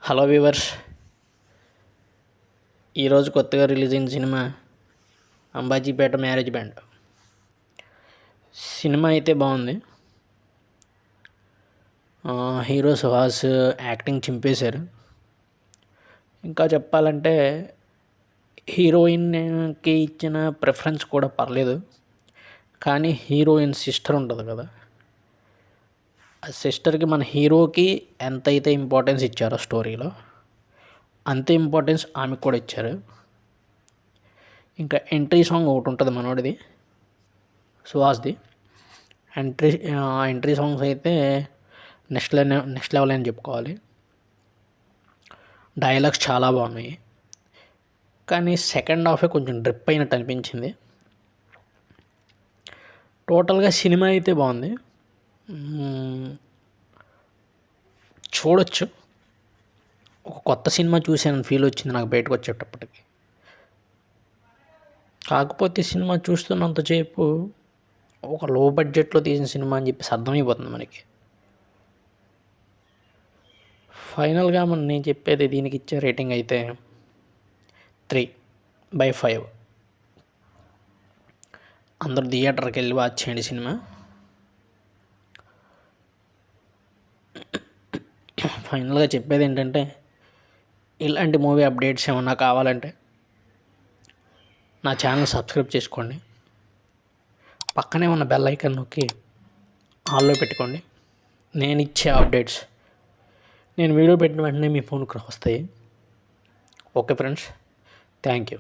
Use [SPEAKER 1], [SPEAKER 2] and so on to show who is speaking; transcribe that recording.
[SPEAKER 1] Hello viewers, ఈరోజు కొత్తగా release అయిన cinema Ambajipeta marriage band. Cinema అయితే బాగుంది. హీరో సుహాస్ యాక్టింగ్ చింపేశారు. ఇంకా చెప్పాలంటే హీరోయిన్కి ఇచ్చిన ప్రిఫరెన్స్ కూడా పర్లేదు, కానీ హీరోయిన్ సిస్టర్ ఉంటుంది కదా, ఆ సిస్టర్కి మన హీరోకి ఎంతైతే ఇంపార్టెన్స్ ఇచ్చారో స్టోరీలో అంతే ఇంపార్టెన్స్ ఆమెకు కూడా ఇచ్చారు. ఇంకా ఎంట్రీ సాంగ్ ఒకటి ఉంటుంది మనోడిది, సుహాస్ది. ఎంట్రీ సాంగ్స్ అయితే నెక్స్ట్ లెవెల్ అని చెప్పుకోవాలి. డైలాగ్స్ చాలా బాగున్నాయి, కానీ సెకండ్ హాఫే కొంచెం డ్రిప్ అయినట్టు అనిపించింది. టోటల్గా సినిమా అయితే బాగుంది, చూడొచ్చు. ఒక కొత్త సినిమా చూసాను ఫీల్ వచ్చింది నాకు బయటకు వచ్చేటప్పటికి. కాకపోతే సినిమా చూస్తున్నంతసేపు ఒక లో బడ్జెట్లో తీసిన సినిమా అని చెప్పేసి అర్థమైపోతుంది మనకి. ఫైనల్గా నేను చెప్పేది, దీనికి ఇచ్చే రేటింగ్ అయితే 3/5. అందరూ థియేటర్కి వెళ్ళి వాచ్ చేయండి సినిమా. ఫైనల్గా చెప్పేది ఏంటంటే, ఇలాంటి మూవీ అప్డేట్స్ ఏమన్నా కావాలంటే నా ఛానల్ సబ్స్క్రైబ్ చేసుకోండి. పక్కనే ఉన్న బెల్ ఐకాన్ నొక్కి ఆల్లో పెట్టుకోండి. నేను ఇచ్చే అప్డేట్స్, నేను వీడియో పెట్టిన వెంటనే మీ ఫోన్కి వస్తాయి. Okay friends, thank you.